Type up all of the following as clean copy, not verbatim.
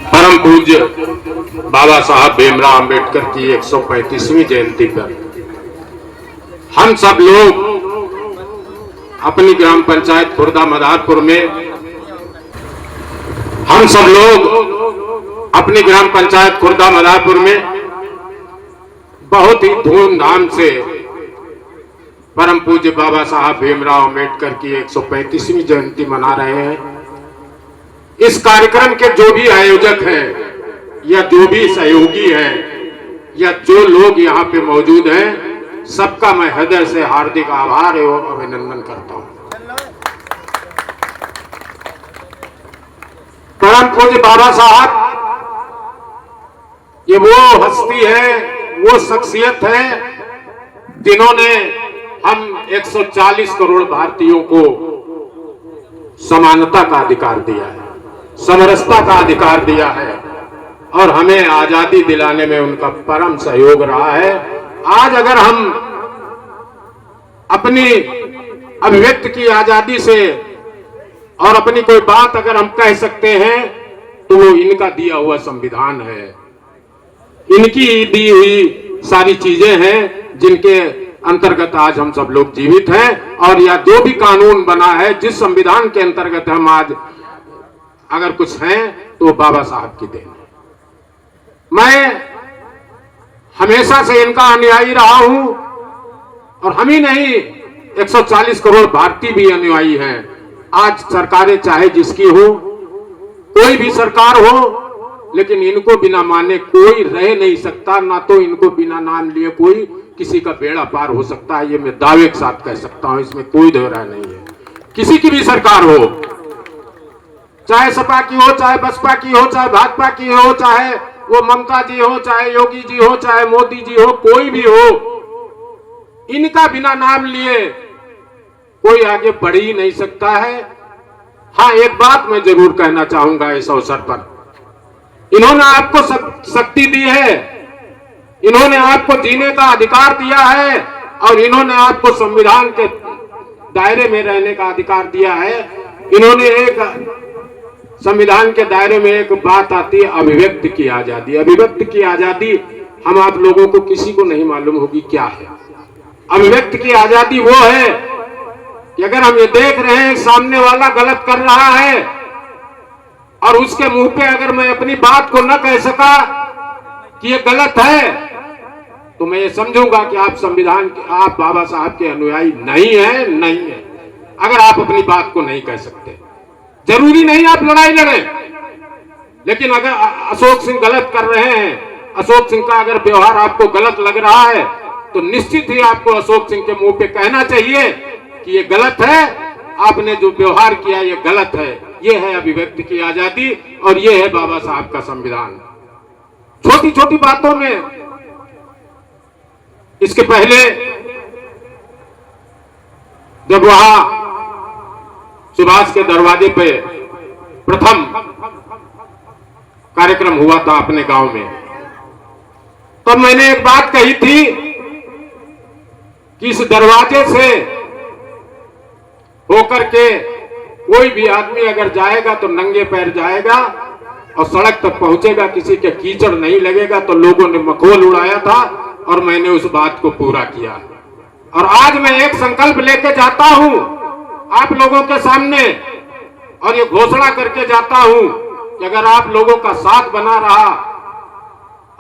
परम पूज्य बाबा साहब भीमराव अंबेडकर की 135वीं जयंती पर हम सब लोग अपनी ग्राम पंचायत खुर्दा मदारपुर में बहुत ही धूमधाम से परम पूज्य बाबा साहब भीमराव अंबेडकर की 135वीं जयंती मना रहे हैं। इस कार्यक्रम के जो भी आयोजक हैं या जो भी सहयोगी हैं या जो लोग यहाँ पे मौजूद हैं, सबका मैं हृदय से हार्दिक आभार एवं अभिनंदन करता हूँ। परम पूज्य बाबा साहब ये वो हस्ती है, वो शख्सियत है जिन्होंने हम 140 करोड़ भारतीयों को समानता का अधिकार दिया है, समरसता का अधिकार दिया है और हमें आजादी दिलाने में उनका परम सहयोग रहा है। आज अगर हम अपनी अभिव्यक्ति की आजादी से और अपनी कोई बात अगर हम कह सकते हैं तो वो इनका दिया हुआ संविधान है, इनकी दी हुई सारी चीजें हैं जिनके अंतर्गत आज हम सब लोग जीवित हैं। और या जो भी कानून बना है, जिस संविधान के अंतर्गत हम आज अगर कुछ हैं तो बाबा साहब की देन है। मैं हमेशा से इनका अनुयायी रहा हूं और हम ही नहीं 140 करोड़ भारतीय भी अनुयायी हैं। आज सरकारें चाहे जिसकी हो, कोई भी सरकार हो, लेकिन इनको बिना माने कोई रह नहीं सकता, ना तो इनको बिना नाम लिए कोई किसी का बेड़ा पार हो सकता है। ये मैं दावे के साथ कह सकता हूं, इसमें कोई दोहरा नहीं है। किसी की भी सरकार हो, चाहे सपा की हो, चाहे बसपा की हो, चाहे भाजपा की हो, चाहे वो ममता जी हो, चाहे योगी जी हो, चाहे मोदी जी हो, कोई भी हो, इनका बिना नाम लिए कोई आगे बढ़ ही नहीं सकता है। हाँ, एक बात मैं जरूर कहना चाहूंगा इस अवसर पर, इन्होंने आपको शक्ति दी है, इन्होंने आपको जीने का अधिकार दिया है और इन्होंने आपको संविधान के दायरे में रहने का अधिकार दिया है। इन्होंने एक संविधान के दायरे में एक बात आती है, अभिव्यक्ति की आजादी। अभिव्यक्ति की आजादी हम आप लोगों को किसी को नहीं मालूम होगी क्या है। अभिव्यक्ति की आजादी वो है कि अगर हम ये देख रहे हैं सामने वाला गलत कर रहा है और उसके मुंह पे अगर मैं अपनी बात को न कह सका कि ये गलत है, तो मैं ये समझूंगा कि आप संविधान के, आप बाबा साहब के अनुयायी नहीं है। अगर आप अपनी बात को नहीं कह सकते, जरूरी नहीं आप लड़ाई लड़ें, लेकिन अगर अशोक सिंह गलत कर रहे हैं, अशोक सिंह का अगर व्यवहार आपको गलत लग रहा है, तो निश्चित ही आपको अशोक सिंह के मुंह पे कहना चाहिए कि ये गलत है, आपने जो व्यवहार किया ये गलत है। ये है अभिव्यक्ति की आजादी और ये है बाबा साहब का संविधान। छोटी छोटी बातों में, इसके पहले जब वहां सुभाष के दरवाजे पे प्रथम कार्यक्रम हुआ था अपने गांव में, तब मैंने एक बात कही थी कि इस दरवाजे से होकर के कोई भी आदमी अगर जाएगा तो नंगे पैर जाएगा और सड़क तक पहुंचेगा, किसी के कीचड़ नहीं लगेगा। तो लोगों ने मखौल उड़ाया था और मैंने उस बात को पूरा किया। और आज मैं एक संकल्प लेके जाता हूं आप लोगों के सामने और ये घोषणा करके जाता हूं कि अगर आप लोगों का साथ बना रहा,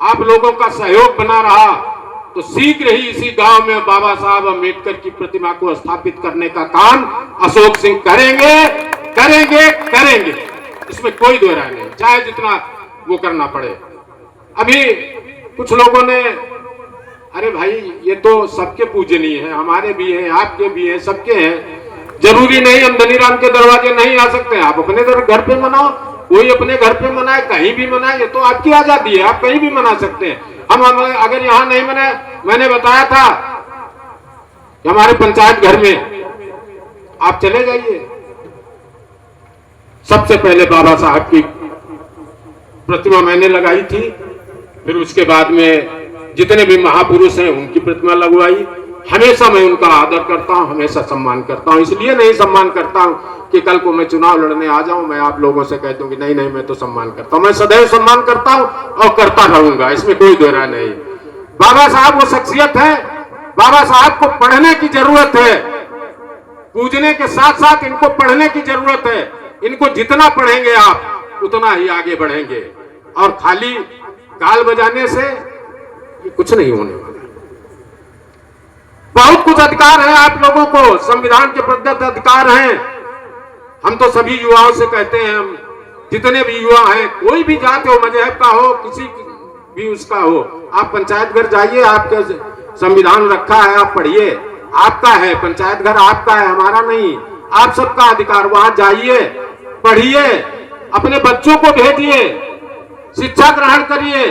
आप लोगों का सहयोग बना रहा, तो शीघ्र ही इसी गांव में बाबा साहब अम्बेडकर की प्रतिमा को स्थापित करने का काम अशोक सिंह करेंगे। इसमें कोई दो राय नहीं, चाहे जितना वो करना पड़े। अभी कुछ लोगों ने, अरे भाई ये तो सबके पूजनीय है, हमारे भी हैं, आपके भी हैं, सबके हैं, जरूरी नहीं हम धनीराम के दरवाजे नहीं आ सकते। आप अपने घर पे मनाओ, कोई अपने घर पे मनाए, कहीं भी मनाए, ये तो आपकी आजादी है, आप कहीं भी मना सकते हैं। हम अगर यहाँ नहीं मनाए, मैंने बताया था कि हमारे पंचायत घर में आप चले जाइए, सबसे पहले बाबा साहब की प्रतिमा मैंने लगाई थी, फिर उसके बाद में जितने भी महापुरुष हैं उनकी प्रतिमा लगवाई, हमेशा मैं उनका आदर करता हूं, हमेशा सम्मान करता हूं। इसलिए नहीं सम्मान करता हूं कि कल को मैं चुनाव लड़ने आ जाऊं, मैं आप लोगों से कह दूं कि नहीं नहीं मैं तो सम्मान करता हूं। मैं सदैव सम्मान करता हूं और करता रहूंगा, इसमें कोई दोहरा नहीं। बाबा साहब वो शख्सियत है, बाबा साहब को पढ़ने की जरूरत है, पूजने के साथ साथ इनको पढ़ने की जरूरत है। इनको जितना पढ़ेंगे आप उतना ही आगे बढ़ेंगे, और खाली गाल बजाने से कुछ नहीं होने वाला। बहुत कुछ अधिकार है आप लोगों को, संविधान के प्रदत्त अधिकार हैं। हम तो सभी युवाओं से कहते हैं, हम जितने भी युवा हैं, कोई भी जात हो, मजहब का हो, किसी भी उसका हो, आप पंचायत घर जाइए, आपके संविधान रखा है, आप पढ़िए, आपका है पंचायत घर, आपका है, हमारा नहीं। आप सबका अधिकार, वहां जाइए, पढ़िए, अपने बच्चों को भेजिए, शिक्षा ग्रहण करिए।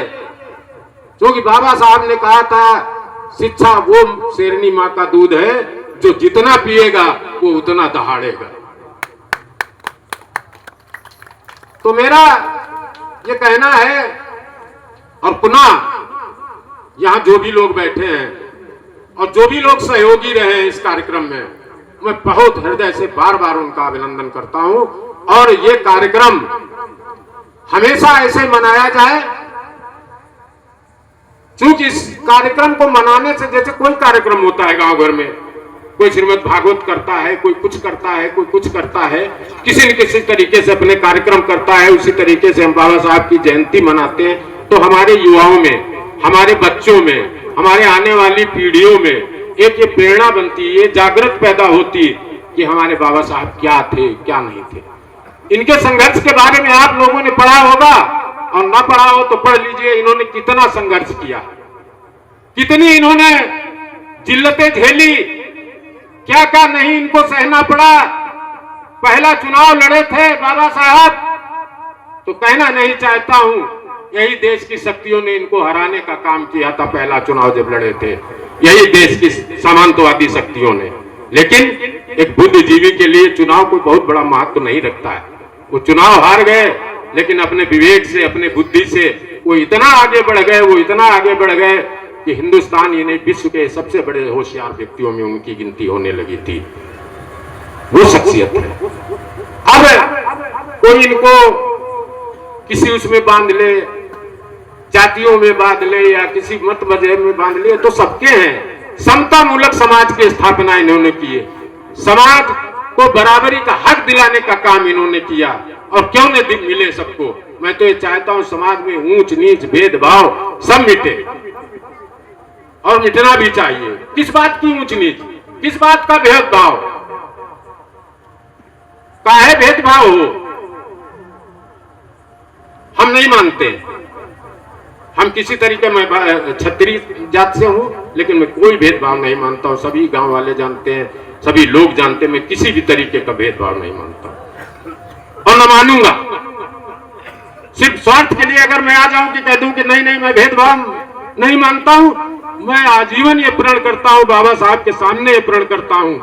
क्योंकि बाबा साहब ने कहा था, शिक्षा वो शेरनी माँ का दूध है जो जितना पिएगा वो उतना दहाड़ेगा। तो मेरा ये कहना है, और पुनः यहां जो भी लोग बैठे हैं और जो भी लोग सहयोगी रहे हैं इस कार्यक्रम में, मैं बहुत हृदय से बार बार उनका अभिनंदन करता हूं। और ये कार्यक्रम हमेशा ऐसे मनाया जाए, क्योंकि इस कार्यक्रम को मनाने से, जैसे कोई कार्यक्रम होता है गांव घर में, कोई श्रीमद् भागवत करता है, कोई कुछ करता है, कोई कुछ करता है, किसी न किसी तरीके से अपने कार्यक्रम करता है, उसी तरीके से हम बाबा साहब की जयंती मनाते हैं। तो हमारे युवाओं में, हमारे बच्चों में, हमारे आने वाली पीढ़ियों में एक ये प्रेरणा बनती है, जागृत पैदा होती कि हमारे बाबा साहब क्या थे, क्या नहीं थे। इनके संघर्ष के बारे में आप लोगों ने पढ़ा होगा, और ना पढ़ा हो तो पढ़ लीजिए। इन्होंने कितना संघर्ष किया, कितनी इन्होंने जिल्लतें झेली, क्या क्या नहीं इनको सहना पड़ा। पहला चुनाव लड़े थे बाबा साहब, तो कहना नहीं चाहता हूं, यही देश की शक्तियों ने इनको हराने का काम किया था। पहला चुनाव जब लड़े थे, यही देश की सामंतवादी शक्तियों ने। लेकिन एक बुद्धिजीवी के लिए चुनाव कोई बहुत बड़ा महत्व नहीं रखता है। वो चुनाव हार गए, लेकिन अपने विवेक से, अपने बुद्धि से वो इतना आगे बढ़ गए, वो इतना आगे बढ़ गए कि हिंदुस्तान ही नहीं, विश्व के सबसे बड़े होशियार व्यक्तियों में उनकी गिनती होने लगी थी। वो शख्सियत है। अब कोई इनको किसी उसमें बांध ले, जातियों में बांध ले या किसी मत मजहब में बांध ले, तो सबके हैं। समता मूलक समाज की स्थापना इन्होंने की है, समाज को बराबरी का हक दिलाने का काम इन्होंने किया। और क्यों नहीं मिले सबको? मैं तो ये चाहता हूं समाज में ऊंच नीच भेदभाव सब मिटे, और मिटना भी चाहिए। किस बात की ऊंच नीच, किस बात का भेदभाव, काहे भेदभाव हो? हम नहीं मानते। हम किसी तरीके में क्षत्रिय जात से हूं, लेकिन मैं कोई भेदभाव नहीं मानता हूं। सभी गांव वाले जानते हैं, सभी लोग जानते हैं, मैं किसी भी तरीके का भेदभाव नहीं मानता और न मानूंगा। सिर्फ स्वार्थ के लिए अगर मैं आ जाऊं कि कह दूं कि नहीं नहीं मैं भेदभाव नहीं मानता हूं, मैं आजीवन ये प्रण करता हूं, बाबा साहब के सामने ये प्रण करता हूं,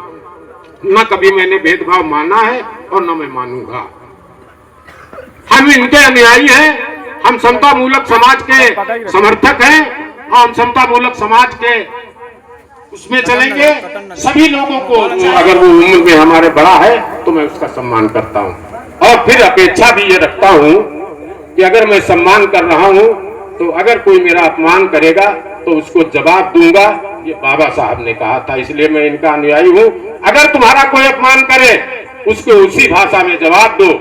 न कभी मैंने भेदभाव माना है और न मैं मानूंगा। हम इनके अनुयायी हैं, हम समता मूलक समाज के समर्थक हैं, और हम समता मूलक समाज के उसमें चलेंगे। सभी लोगों को, अगर वो उम्र में हमारे बड़ा है तो मैं उसका सम्मान करता हूं, और फिर अपेक्षा भी ये रखता हूं कि अगर मैं सम्मान कर रहा हूं तो अगर कोई मेरा अपमान करेगा तो उसको जवाब दूंगा। ये बाबा साहब ने कहा था, इसलिए मैं इनका अनुयायी हूं। अगर तुम्हारा कोई अपमान करे उसको उसी भाषा में जवाब दो,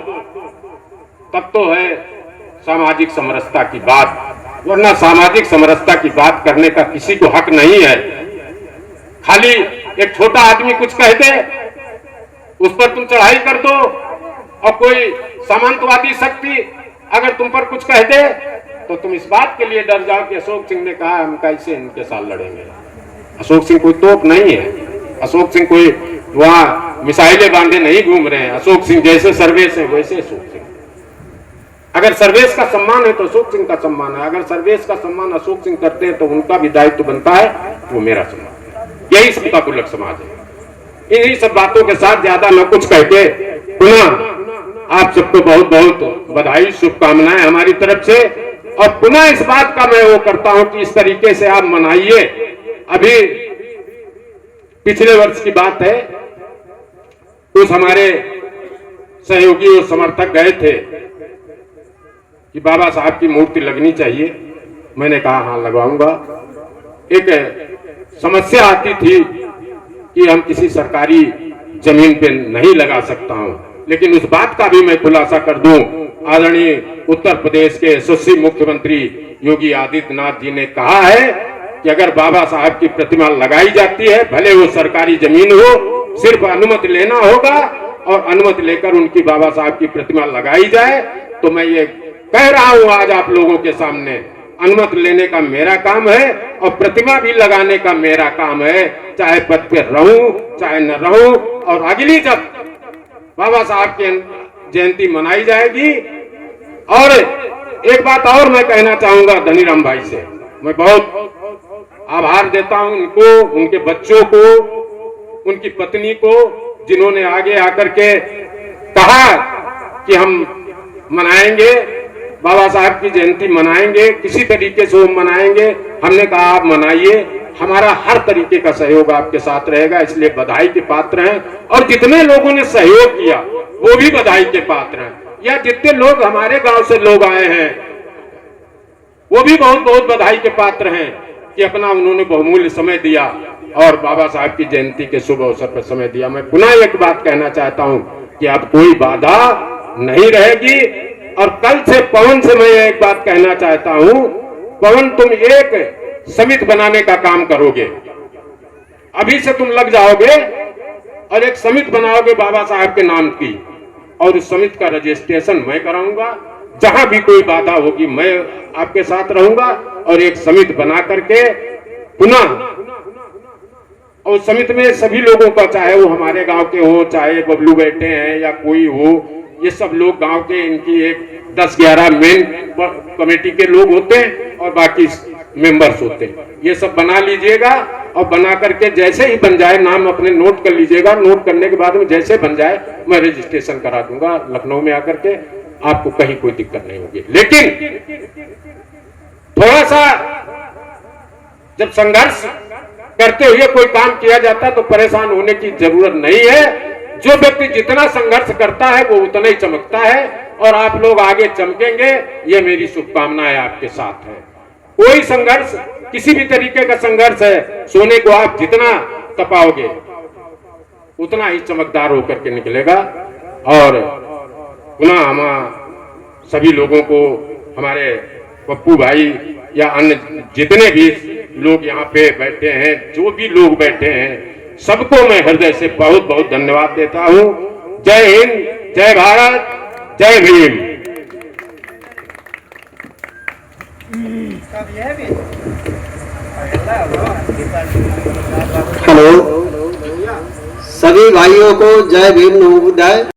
तब तो है सामाजिक समरसता की बात, वरना सामाजिक समरसता की बात करने का किसी को हक नहीं है। खाली एक छोटा आदमी कुछ कह दे, उस पर तुम चढ़ाई कर दो, और कोई सामंतवादी शक्ति अगर तुम पर कुछ कह दे तो तुम इस बात के लिए डर जाओ कि अशोक सिंह ने कहा हम कैसे इनके साथ लड़ेंगे। अशोक सिंह कोई तोप नहीं है, अशोक सिंह कोई वहां मिसाइलें बांधे नहीं घूम रहे हैं। अशोक सिंह जैसे सर्वेश है वैसे अशोक सिंह। अगर सर्वेश का सम्मान है तो अशोक सिंह का सम्मान है, अगर सर्वेश का सम्मान अशोक सिंह करते हैं तो उनका भी दायित्व बनता है, वो मेरा सम्मान। यही समता मूलक समाज है। इन्हीं सब बातों के साथ ज्यादा न कुछ कह के पुनः आप सबको बहुत बहुत बधाई, शुभकामनाएं हमारी तरफ से। और पुनः इस बात का मैं वो करता हूं कि इस तरीके से आप मनाइए। अभी पिछले वर्ष की बात है, कुछ हमारे सहयोगी और समर्थक गए थे कि बाबा साहब की मूर्ति लगनी चाहिए। मैंने कहा हाँ लगवाऊंगा। एक समस्या आती थी कि हम किसी सरकारी जमीन पे नहीं लगा सकता हूं, लेकिन उस बात का भी मैं खुलासा कर दूं, आदरणीय उत्तर प्रदेश के यशस्वी मुख्यमंत्री योगी आदित्यनाथ जी ने कहा है कि अगर बाबा साहब की प्रतिमा लगाई जाती है, भले वो सरकारी जमीन हो, सिर्फ अनुमति लेना होगा और अनुमति लेकर उनकी बाबा साहब की प्रतिमा लगाई जाए। तो मैं ये कह रहा हूं आज आप लोगों के सामने, अनुमति लेने का मेरा काम है और प्रतिमा भी लगाने का मेरा काम है, चाहे पद पे रहूं चाहे न रहूं। और अगली जब बाबा साहब की जयंती मनाई जाएगी, और एक बात और मैं कहना चाहूंगा धनीराम भाई से, मैं बहुत आभार देता हूं उनको, उनके बच्चों को, उनकी पत्नी को, जिन्होंने आगे आकर के कहा कि हम मनाएंगे बाबा साहब की जयंती, मनाएंगे किसी तरीके से वो मनाएंगे। हमने कहा आप मनाइए, हमारा हर तरीके का सहयोग आपके साथ रहेगा, इसलिए बधाई के पात्र हैं। और जितने लोगों ने सहयोग किया वो भी बधाई के पात्र हैं, या जितने लोग हमारे गांव से लोग आए हैं वो भी बहुत बहुत बधाई के पात्र हैं कि अपना उन्होंने बहुमूल्य समय दिया और बाबा साहब की जयंती के शुभ अवसर पर समय दिया। मैं पुनः एक बात कहना चाहता हूं कि अब कोई बाधा नहीं रहेगी। और कल से पवन से मैं एक बात कहना चाहता हूं, पवन तुम एक समिति बनाने का काम करोगे, अभी से तुम लग जाओगे और एक समिति बनाओगे बाबा साहब के नाम की, और उस समिति का रजिस्ट्रेशन मैं कराऊंगा। जहां भी कोई बाधा होगी मैं आपके साथ रहूंगा और एक समिति बना करके पुनः, और समिति में सभी लोगों का, चाहे वो हमारे गांव के हो, चाहे बबलू बैठे हैं या कोई हो, ये सब लोग गांव के, इनकी एक 10-11 मेन कमेटी के लोग होते हैं और बाकी मेंबर्स होते हैं। ये सब बना लीजिएगा और बना करके जैसे ही बन जाए, नाम अपने नोट कर लीजिएगा, नोट करने के बाद में जैसे बन जाए मैं रजिस्ट्रेशन करा दूंगा लखनऊ में आकर के, आपको कहीं कोई दिक्कत नहीं होगी। लेकिन थोड़ा सा जब संघर्ष करते हुए कोई काम किया जाता है तो परेशान होने की जरूरत नहीं है। जो व्यक्ति जितना संघर्ष करता है वो उतना ही चमकता है, और आप लोग आगे चमकेंगे, ये मेरी शुभकामनाएं आपके साथ है। कोई संघर्ष, किसी भी तरीके का संघर्ष है, सोने को आप जितना तपाओगे उतना ही चमकदार होकर के निकलेगा। और पुनः हम सभी लोगों को, हमारे पप्पू भाई या अन्य जितने भी लोग यहाँ पे बैठे हैं, जो भी लोग बैठे हैं, सबको मैं हृदय से बहुत बहुत धन्यवाद देता हूँ। जय हिंद, जय भारत, जय भीम। हेलो, सभी भाइयों को जय भीम नमोबुद्धाय।